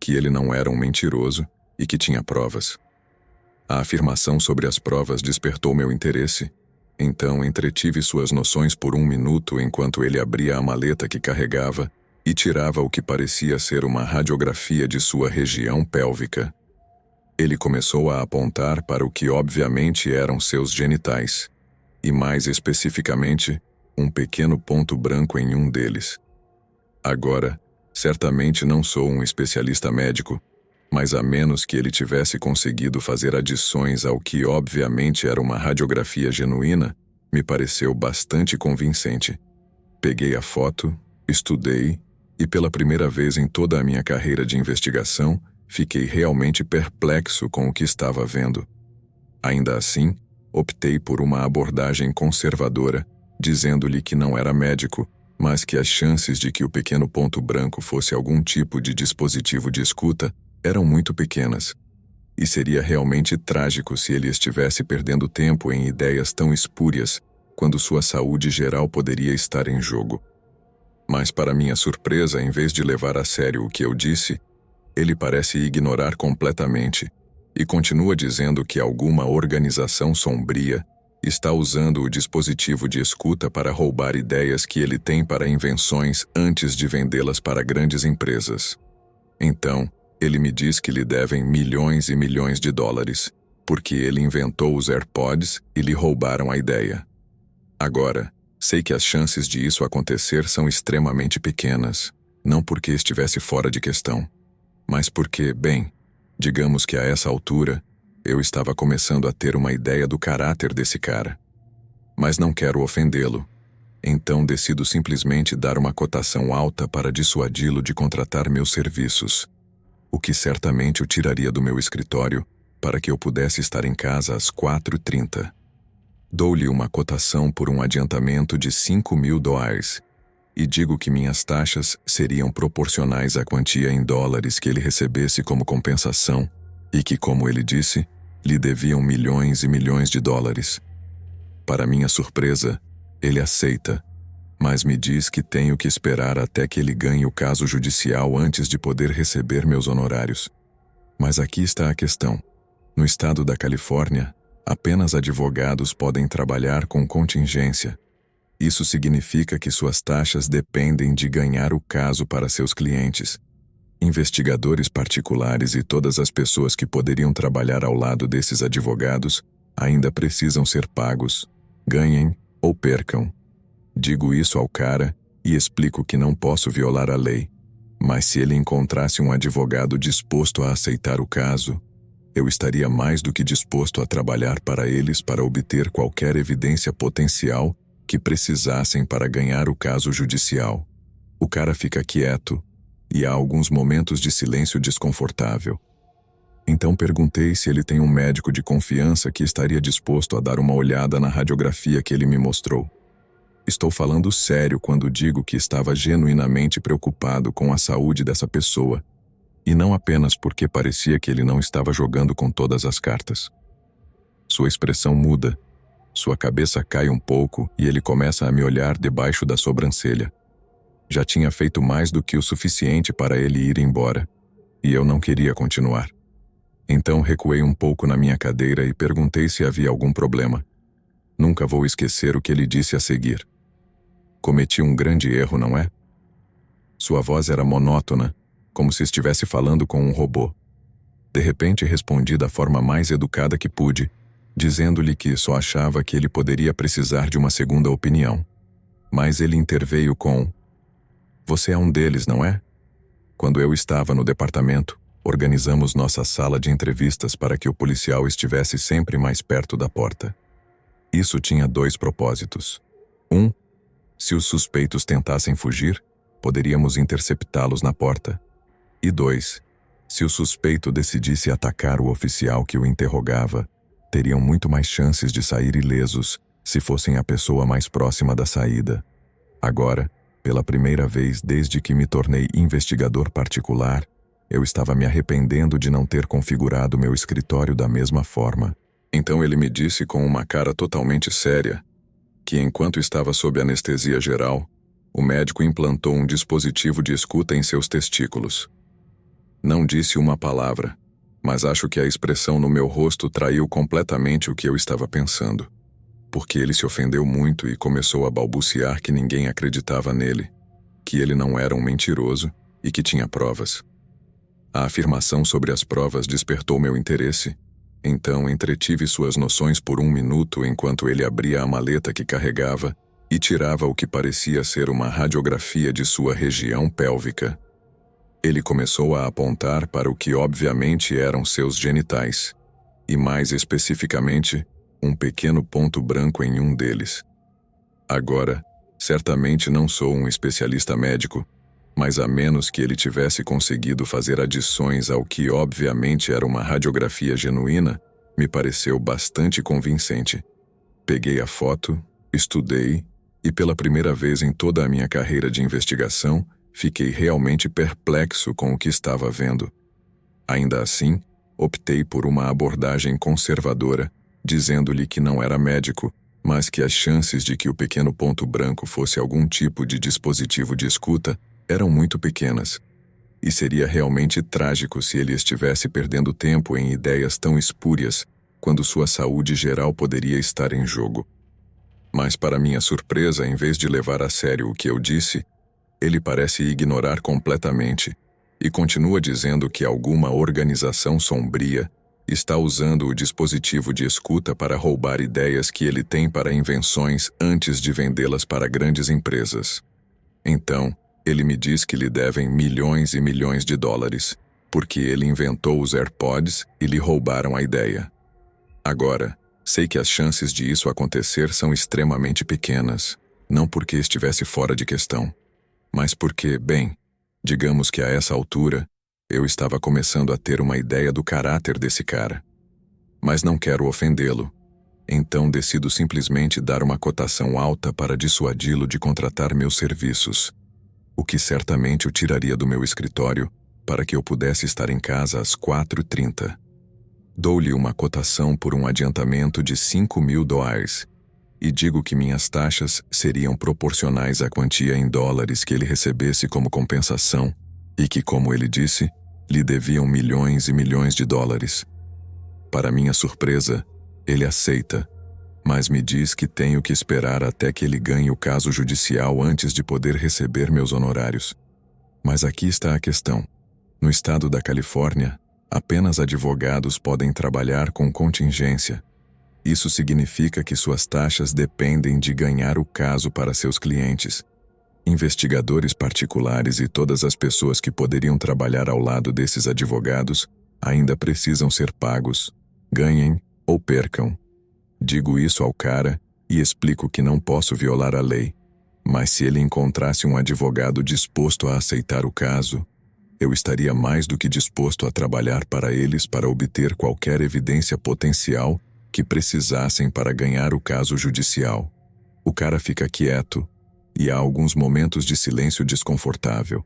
Speaker 1: que ele não era um mentiroso e que tinha provas. A afirmação sobre as provas despertou meu interesse, então entretive suas noções por 1 minuto enquanto ele abria a maleta que carregava e tirava o que parecia ser uma radiografia de sua região pélvica. Ele começou a apontar para o que obviamente eram seus genitais, e mais especificamente, um pequeno ponto branco em um deles. Agora, certamente não sou um especialista médico, mas a menos que ele tivesse conseguido fazer adições ao que obviamente era uma radiografia genuína, me pareceu bastante convincente. Peguei a foto, estudei, e pela primeira vez em toda a minha carreira de investigação, fiquei realmente perplexo com o que estava vendo. Ainda assim, optei por uma abordagem conservadora, dizendo-lhe que não era médico, mas que as chances de que o pequeno ponto branco fosse algum tipo de dispositivo de escuta eram muito pequenas, e seria realmente trágico se ele estivesse perdendo tempo em ideias tão espúrias, quando sua saúde geral poderia estar em jogo. Mas, para minha surpresa, em vez de levar a sério o que eu disse, ele parece ignorar completamente e continua dizendo que alguma organização sombria está usando o dispositivo de escuta para roubar ideias que ele tem para invenções antes de vendê-las para grandes empresas. Então, ele me diz que lhe devem milhões e milhões de dólares, porque ele inventou os AirPods e lhe roubaram a ideia. Agora, sei que as chances de isso acontecer são extremamente pequenas, não porque estivesse fora de questão, mas porque, bem, digamos que a essa altura, eu estava começando a ter uma ideia do caráter desse cara. Mas não quero ofendê-lo, então decido simplesmente dar uma cotação alta para dissuadi-lo de contratar meus serviços, o que certamente o tiraria do meu escritório para que eu pudesse estar em casa às 4h30. Dou-lhe uma cotação por um adiantamento de $5.000 e digo que minhas taxas seriam proporcionais à quantia em dólares que ele recebesse como compensação e que, como ele disse, lhe deviam milhões e milhões de dólares. Para minha surpresa, ele aceita, mas me diz que tenho que esperar até que ele ganhe o caso judicial antes de poder receber meus honorários. Mas aqui está a questão. No estado da Califórnia, apenas advogados podem trabalhar com contingência. Isso significa que suas taxas dependem de ganhar o caso para seus clientes. Investigadores particulares e todas as pessoas que poderiam trabalhar ao lado desses advogados ainda precisam ser pagos, ganhem ou percam. Digo isso ao cara e explico que não posso violar a lei, mas se ele encontrasse um advogado disposto a aceitar o caso, eu estaria mais do que disposto a trabalhar para eles para obter qualquer evidência potencial que precisassem para ganhar o caso judicial. O cara fica quieto e há alguns momentos de silêncio desconfortável. Então perguntei se ele tem um médico de confiança que estaria disposto a dar uma olhada na radiografia que ele me mostrou. Estou falando sério quando digo que estava genuinamente preocupado com a saúde dessa pessoa, e não apenas porque parecia que ele não estava jogando com todas as cartas. Sua expressão muda, sua cabeça cai um pouco e ele começa a me olhar debaixo da sobrancelha. Já tinha feito mais do que o suficiente para ele ir embora, e eu não queria continuar. Então recuei um pouco na minha cadeira e perguntei se havia algum problema. Nunca vou esquecer o que ele disse a seguir. Cometi um grande erro, não é? Sua voz era monótona, como se estivesse falando com um robô. De repente respondi da forma mais educada que pude, dizendo-lhe que só achava que ele poderia precisar de uma segunda opinião. Mas ele interveio com: "Você é um deles, não é?" Quando eu estava no departamento, organizamos nossa sala de entrevistas para que o policial estivesse sempre mais perto da porta. Isso tinha 2 propósitos. Se os suspeitos tentassem fugir, poderíamos interceptá-los na porta. E 2, se o suspeito decidisse atacar o oficial que o interrogava, teriam muito mais chances de sair ilesos se fossem a pessoa mais próxima da saída. Agora, pela primeira vez desde que me tornei investigador particular, eu estava me arrependendo de não ter configurado meu escritório da mesma forma. Então ele me disse com uma cara totalmente séria que, enquanto estava sob anestesia geral, o médico implantou um dispositivo de escuta em seus testículos. Não disse uma palavra, mas acho que a expressão no meu rosto traiu completamente o que eu estava pensando, porque ele se ofendeu muito e começou a balbuciar que ninguém acreditava nele, que ele não era um mentiroso e que tinha provas. A afirmação sobre as provas despertou meu interesse. Então entretive suas noções por 1 minuto enquanto ele abria a maleta que carregava e tirava o que parecia ser uma radiografia de sua região pélvica. Ele começou a apontar para o que obviamente eram seus genitais, e mais especificamente, um pequeno ponto branco em um deles. Agora, certamente não sou um especialista médico, mas a menos que ele tivesse conseguido fazer adições ao que obviamente era uma radiografia genuína, me pareceu bastante convincente. Peguei a foto, estudei, e pela primeira vez em toda a minha carreira de investigação, fiquei realmente perplexo com o que estava vendo. Ainda assim, optei por uma abordagem conservadora, dizendo-lhe que não era médico, mas que as chances de que o pequeno ponto branco fosse algum tipo de dispositivo de escuta eram muito pequenas. E seria realmente trágico se ele estivesse perdendo tempo em ideias tão espúrias, quando sua saúde geral poderia estar em jogo. Mas, para minha surpresa, em vez de levar a sério o que eu disse, ele parece ignorar completamente e continua dizendo que alguma organização sombria está usando o dispositivo de escuta para roubar ideias que ele tem para invenções antes de vendê-las para grandes empresas. Então, ele me diz que lhe devem milhões e milhões de dólares, porque ele inventou os AirPods e lhe roubaram a ideia. Agora, sei que as chances de isso acontecer são extremamente pequenas, não porque estivesse fora de questão, mas porque, bem, digamos que a essa altura, eu estava começando a ter uma ideia do caráter desse cara. Mas não quero ofendê-lo, então decido simplesmente dar uma cotação alta para dissuadi-lo de contratar meus serviços, o que certamente o tiraria do meu escritório para que eu pudesse estar em casa às 4h30. Dou-lhe uma cotação por um adiantamento de $5.000 e digo que minhas taxas seriam proporcionais à quantia em dólares que ele recebesse como compensação e que, como ele disse, lhe deviam milhões e milhões de dólares. Para minha surpresa, ele aceita, mas me diz que tenho que esperar até que ele ganhe o caso judicial antes de poder receber meus honorários. Mas aqui está a questão. No estado da Califórnia, apenas advogados podem trabalhar com contingência. Isso significa que suas taxas dependem de ganhar o caso para seus clientes. Investigadores particulares e todas as pessoas que poderiam trabalhar ao lado desses advogados ainda precisam ser pagos, ganhem ou percam. Digo isso ao cara e explico que não posso violar a lei, mas se ele encontrasse um advogado disposto a aceitar o caso, eu estaria mais do que disposto a trabalhar para eles para obter qualquer evidência potencial que precisassem para ganhar o caso judicial. O cara fica quieto e há alguns momentos de silêncio desconfortável.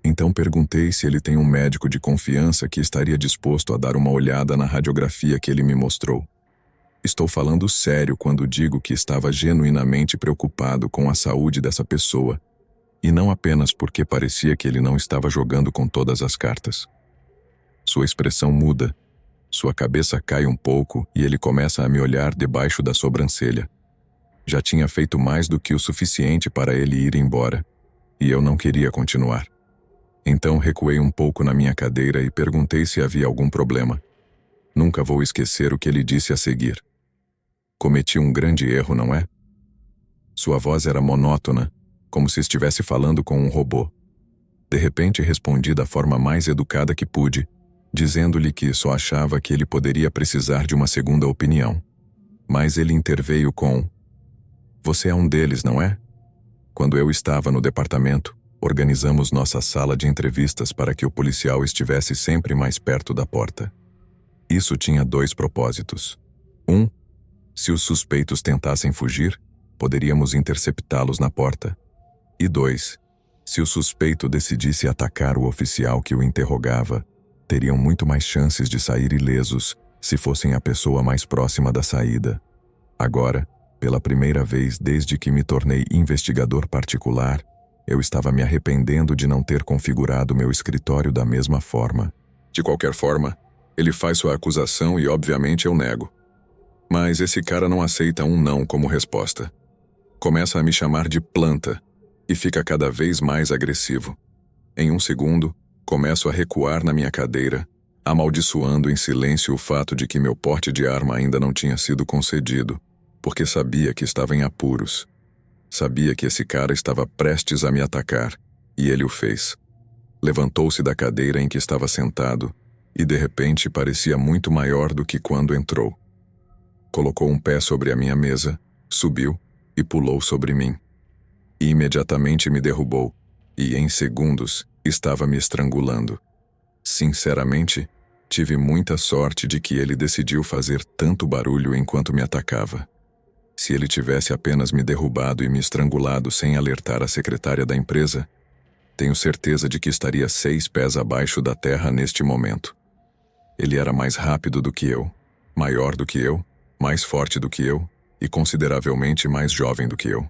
Speaker 1: Então perguntei se ele tem um médico de confiança que estaria disposto a dar uma olhada na radiografia que ele me mostrou. Estou falando sério quando digo que estava genuinamente preocupado com a saúde dessa pessoa, e não apenas porque parecia que ele não estava jogando com todas as cartas. Sua expressão muda, sua cabeça cai um pouco e ele começa a me olhar debaixo da sobrancelha. Já tinha feito mais do que o suficiente para ele ir embora, e eu não queria continuar. Então recuei um pouco na minha cadeira e perguntei se havia algum problema. Nunca vou esquecer o que ele disse a seguir. Cometi um grande erro, não é? Sua voz era monótona, como se estivesse falando com um robô. De repente respondi da forma mais educada que pude, dizendo-lhe que só achava que ele poderia precisar de uma segunda opinião. Mas ele interveio com: "Você é um deles, não é?" Quando eu estava no departamento, organizamos nossa sala de entrevistas para que o policial estivesse sempre mais perto da porta. Isso tinha 2 propósitos. Se os suspeitos tentassem fugir, poderíamos interceptá-los na porta. E 2, se o suspeito decidisse atacar o oficial que o interrogava, teriam muito mais chances de sair ilesos se fossem a pessoa mais próxima da saída. Agora, pela primeira vez desde que me tornei investigador particular, eu estava me arrependendo de não ter configurado meu escritório da mesma forma. De qualquer forma, ele faz sua acusação e obviamente eu nego. Mas esse cara não aceita um não como resposta. Começa a me chamar de planta e fica cada vez mais agressivo. Em um segundo, começo a recuar na minha cadeira, amaldiçoando em silêncio o fato de que meu porte de arma ainda não tinha sido concedido, porque sabia que estava em apuros. Sabia que esse cara estava prestes a me atacar, e ele o fez. Levantou-se da cadeira em que estava sentado e de repente parecia muito maior do que quando entrou. Colocou um pé sobre a minha mesa, subiu e pulou sobre mim. E imediatamente me derrubou, e em segundos estava me estrangulando. Sinceramente, tive muita sorte de que ele decidiu fazer tanto barulho enquanto me atacava. Se ele tivesse apenas me derrubado e me estrangulado sem alertar a secretária da empresa, tenho certeza de que estaria 6 pés abaixo da terra neste momento. Ele era mais rápido do que eu, maior do que eu, mais forte do que eu, e consideravelmente mais jovem do que eu.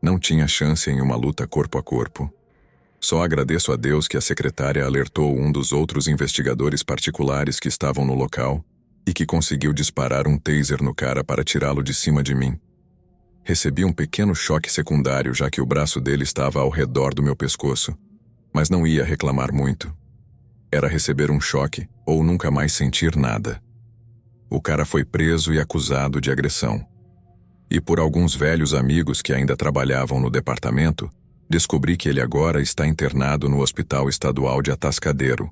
Speaker 1: Não tinha chance em uma luta corpo a corpo. Só agradeço a Deus que a secretária alertou um dos outros investigadores particulares que estavam no local e que conseguiu disparar um taser no cara para tirá-lo de cima de mim. Recebi um pequeno choque secundário, já que o braço dele estava ao redor do meu pescoço, mas não ia reclamar muito. Era receber um choque ou nunca mais sentir nada. O cara foi preso e acusado de agressão. E por alguns velhos amigos que ainda trabalhavam no departamento, descobri que ele agora está internado no Hospital Estadual de Atascadero,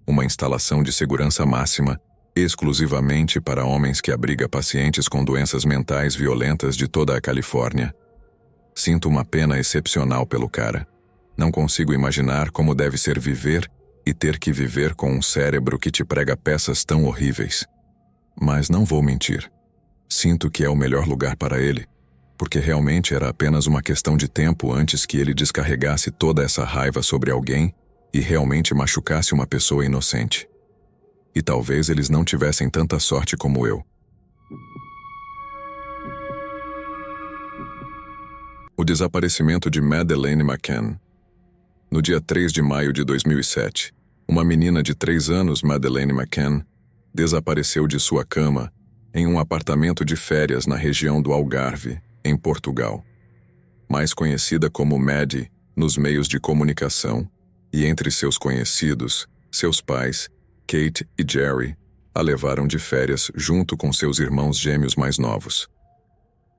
Speaker 1: uma instalação de segurança máxima exclusivamente para homens que abriga pacientes com doenças mentais violentas de toda a Califórnia. Sinto uma pena excepcional pelo cara. Não consigo imaginar como deve ser viver e ter que viver com um cérebro que te prega peças tão horríveis. Mas não vou mentir. Sinto que é o melhor lugar para ele, porque realmente era apenas uma questão de tempo antes que ele descarregasse toda essa raiva sobre alguém e realmente machucasse uma pessoa inocente. E talvez eles não tivessem tanta sorte como eu. O desaparecimento de Madeleine McCann. No dia 3 de maio de 2007, uma menina de 3 anos, Madeleine McCann, desapareceu de sua cama em um apartamento de férias na região do Algarve, em Portugal. Mais conhecida como Maddie nos meios de comunicação e entre seus conhecidos, seus pais, Kate e Jerry, a levaram de férias junto com seus irmãos gêmeos mais novos.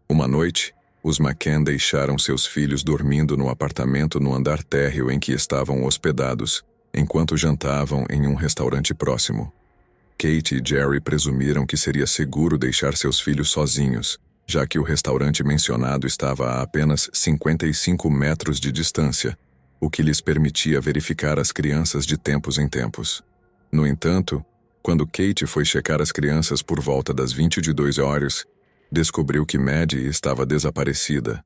Speaker 1: Uma noite, os McCann deixaram seus filhos dormindo no apartamento no andar térreo em que estavam hospedados, enquanto jantavam em um restaurante próximo. Kate e Jerry presumiram que seria seguro deixar seus filhos sozinhos, já que o restaurante mencionado estava a apenas 55 metros de distância, o que lhes permitia verificar as crianças de tempos em tempos. No entanto, quando Kate foi checar as crianças por volta das 22 horas, descobriu que Maddie estava desaparecida.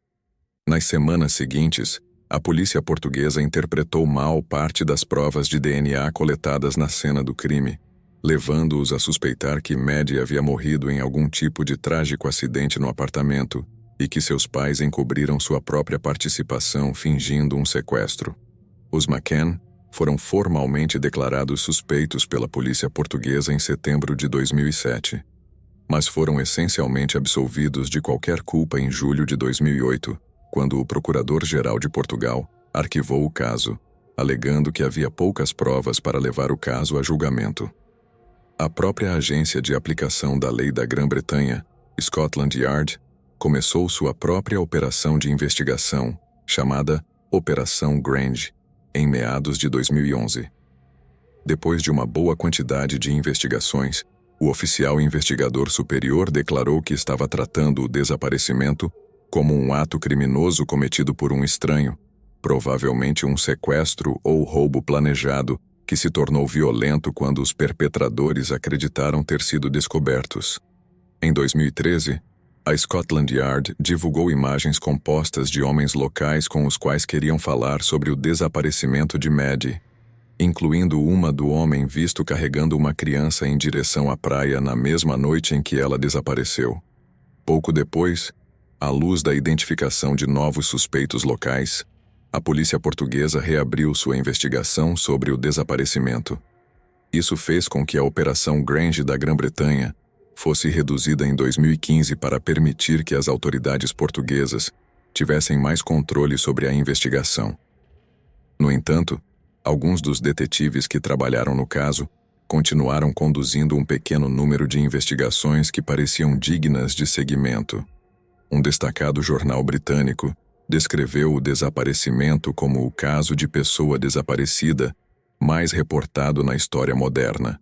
Speaker 1: Nas semanas seguintes, a polícia portuguesa interpretou mal parte das provas de DNA coletadas na cena do crime, levando-os a suspeitar que Maddie havia morrido em algum tipo de trágico acidente no apartamento e que seus pais encobriram sua própria participação fingindo um sequestro. Os McCann foram formalmente declarados suspeitos pela polícia portuguesa em setembro de 2007, mas foram essencialmente absolvidos de qualquer culpa em julho de 2008, quando o Procurador-Geral de Portugal arquivou o caso, alegando que havia poucas provas para levar o caso a julgamento. A própria agência de aplicação da lei da Grã-Bretanha, Scotland Yard, começou sua própria operação de investigação, chamada Operação Grange, em meados de 2011. Depois de uma boa quantidade de investigações, o oficial investigador superior declarou que estava tratando o desaparecimento como um ato criminoso cometido por um estranho, provavelmente um sequestro ou roubo planejado, que se tornou violento quando os perpetradores acreditaram ter sido descobertos. Em 2013, a Scotland Yard divulgou imagens compostas de homens locais com os quais queriam falar sobre o desaparecimento de Maddie, incluindo uma do homem visto carregando uma criança em direção à praia na mesma noite em que ela desapareceu. Pouco depois, à luz da identificação de novos suspeitos locais, a polícia portuguesa reabriu sua investigação sobre o desaparecimento. Isso fez com que a Operação Grange da Grã-Bretanha fosse reduzida em 2015 para permitir que as autoridades portuguesas tivessem mais controle sobre a investigação. No entanto, alguns dos detetives que trabalharam no caso continuaram conduzindo um pequeno número de investigações que pareciam dignas de seguimento. Um destacado jornal britânico descreveu o desaparecimento como o caso de pessoa desaparecida mais reportado na história moderna.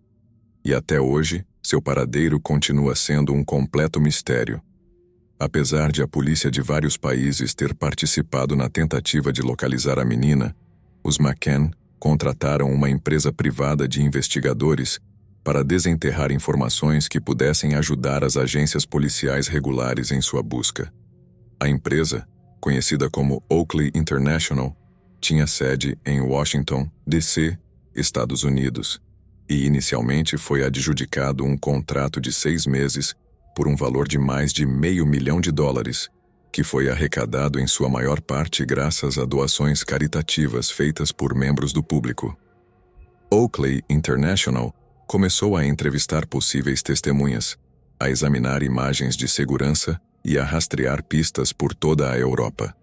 Speaker 1: E até hoje, seu paradeiro continua sendo um completo mistério. Apesar de a polícia de vários países ter participado na tentativa de localizar a menina, os McCann contrataram uma empresa privada de investigadores para desenterrar informações que pudessem ajudar as agências policiais regulares em sua busca. A empresa, conhecida como Oakley International, tinha sede em Washington, D.C., Estados Unidos, e inicialmente foi adjudicado um contrato de 6 meses por um valor de mais de $500 mil, que foi arrecadado em sua maior parte graças a doações caritativas feitas por membros do público. Oakley International começou a entrevistar possíveis testemunhas, a examinar imagens de segurança e a rastrear pistas por toda a Europa.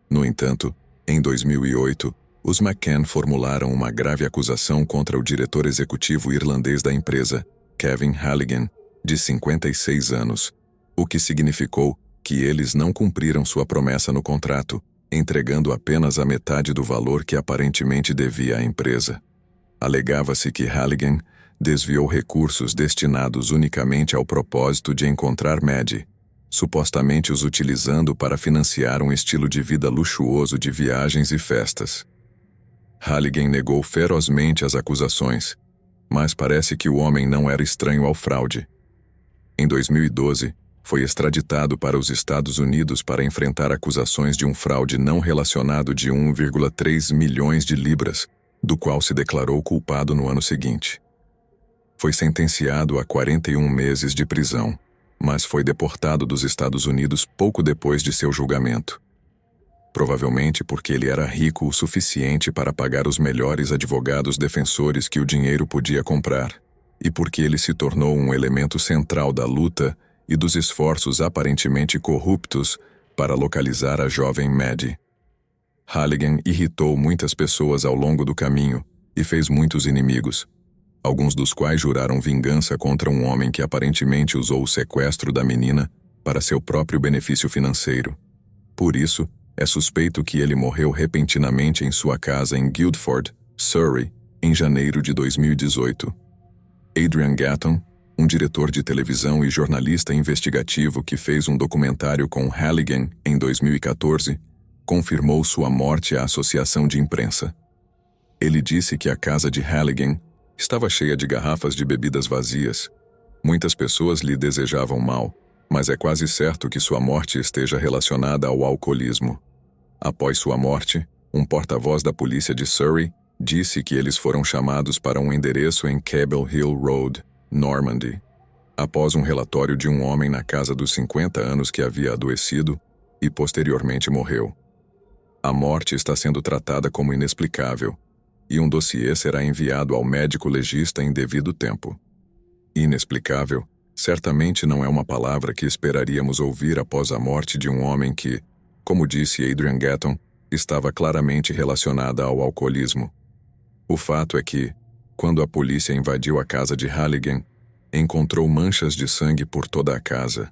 Speaker 1: No entanto, em 2008, os McCann formularam uma grave acusação contra o diretor executivo irlandês da empresa, Kevin Halligan, de 56 anos, o que significou que eles não cumpriram sua promessa no contrato, entregando apenas a metade do valor que aparentemente devia à empresa. Alegava-se que Halligan desviou recursos destinados unicamente ao propósito de encontrar Maddie, supostamente os utilizando para financiar um estilo de vida luxuoso de viagens e festas. Halligan negou ferozmente as acusações, mas parece que o homem não era estranho ao fraude. Em 2012, foi extraditado para os Estados Unidos para enfrentar acusações de um fraude não relacionado de 1,3 milhões de libras, do qual se declarou culpado no ano seguinte. Foi sentenciado a 41 meses de prisão, mas foi deportado dos Estados Unidos pouco depois de seu julgamento. Provavelmente porque ele era rico o suficiente para pagar os melhores advogados defensores que o dinheiro podia comprar, e porque ele se tornou um elemento central da luta e dos esforços aparentemente corruptos para localizar a jovem Maddie. Halligan irritou muitas pessoas ao longo do caminho e fez muitos inimigos, alguns dos quais juraram vingança contra um homem que aparentemente usou o sequestro da menina para seu próprio benefício financeiro. Por isso, é suspeito que ele morreu repentinamente em sua casa em Guildford, Surrey, em janeiro de 2018. Adrian Gatton, um diretor de televisão e jornalista investigativo que fez um documentário com Halligan em 2014, confirmou sua morte à associação de imprensa. Ele disse que a casa de Halligan estava cheia de garrafas de bebidas vazias. Muitas pessoas lhe desejavam mal, mas é quase certo que sua morte esteja relacionada ao alcoolismo. Após sua morte, um porta-voz da polícia de Surrey disse que eles foram chamados para um endereço em Cable Hill Road, Normandy, após um relatório de um homem na casa dos 50 anos que havia adoecido e posteriormente morreu. A morte está sendo tratada como inexplicável, e um dossiê será enviado ao médico legista em devido tempo. Inexplicável certamente não é uma palavra que esperaríamos ouvir após a morte de um homem que, como disse Adrian Gatton, estava claramente relacionada ao alcoolismo. O fato é que, quando a polícia invadiu a casa de Halligan, encontrou manchas de sangue por toda a casa.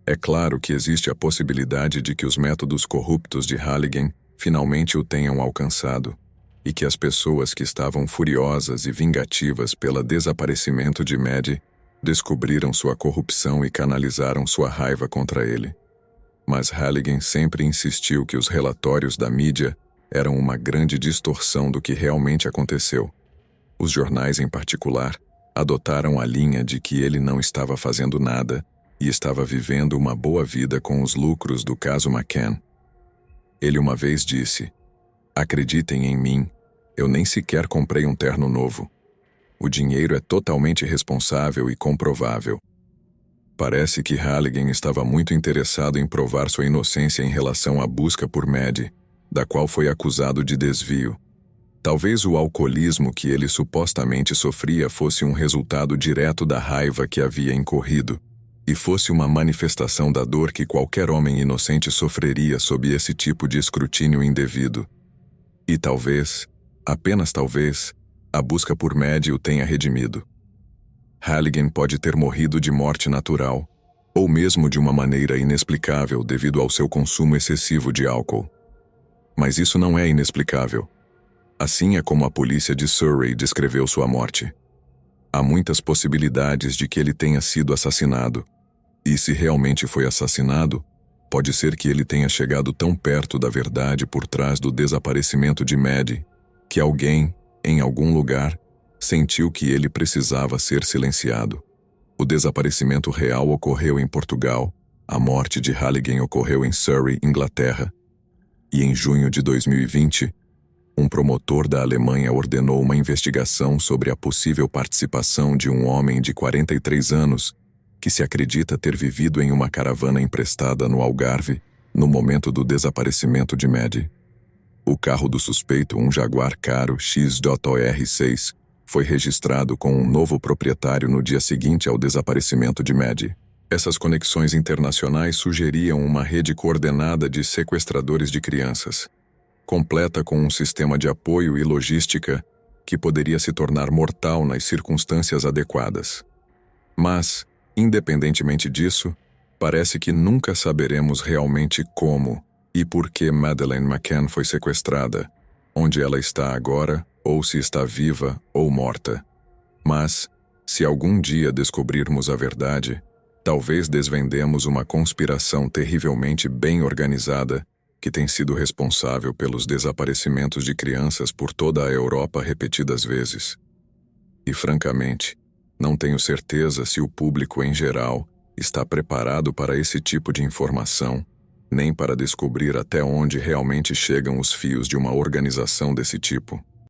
Speaker 1: É claro que existe a possibilidade de que os métodos corruptos de Halligan finalmente o tenham alcançado, e que as pessoas que estavam furiosas e vingativas pelo desaparecimento de Maddie descobriram sua corrupção e canalizaram sua raiva contra ele. Mas Halligan sempre insistiu que os relatórios da mídia eram uma grande distorção do que realmente aconteceu. Os jornais, em particular, adotaram a linha de que ele não estava fazendo nada e estava vivendo uma boa vida com os lucros do caso McCann. Ele uma vez disse: "Acreditem em mim, eu nem sequer comprei um terno novo. O dinheiro é totalmente responsável e comprovável." Parece que Halligan estava muito interessado em provar sua inocência em relação à busca por Maddie, da qual foi acusado de desvio. Talvez o alcoolismo que ele supostamente sofria fosse um resultado direto da raiva que havia incorrido, e fosse uma manifestação da dor que qualquer homem inocente sofreria sob esse tipo de escrutínio indevido. E talvez, apenas talvez, a busca por Maddie o tenha redimido. Halligan pode ter morrido de morte natural, ou mesmo de uma maneira inexplicável devido ao seu consumo excessivo de álcool. Mas isso não é inexplicável. Assim é como a polícia de Surrey descreveu sua morte. Há muitas possibilidades de que ele tenha sido assassinado. E se realmente foi assassinado, pode ser que ele tenha chegado tão perto da verdade por trás do desaparecimento de Maddie, que alguém, em algum lugar, sentiu que ele precisava ser silenciado. O desaparecimento real ocorreu em Portugal, a morte de Halligan ocorreu em Surrey, Inglaterra. E em junho de 2020, um promotor da Alemanha ordenou uma investigação sobre a possível participação de um homem de 43 anos que se acredita ter vivido em uma caravana emprestada no Algarve no momento do desaparecimento de Maddie. O carro do suspeito, um Jaguar Caro XJR6, foi registrado com um novo proprietário no dia seguinte ao desaparecimento de Maddie. Essas conexões internacionais sugeriam uma rede coordenada de sequestradores de crianças, completa com um sistema de apoio e logística que poderia se tornar mortal nas circunstâncias adequadas. Mas, independentemente disso, parece que nunca saberemos realmente como e por que Madeleine McCann foi sequestrada, onde ela está agora, ou se está viva ou morta. Mas, se algum dia descobrirmos a verdade, talvez desvendemos uma conspiração terrivelmente bem organizada que tem sido responsável pelos desaparecimentos de crianças por toda a Europa repetidas vezes. E, francamente, não tenho certeza se o público em geral está preparado para esse tipo de informação, nem para descobrir até onde realmente chegam os fios de uma organização desse tipo.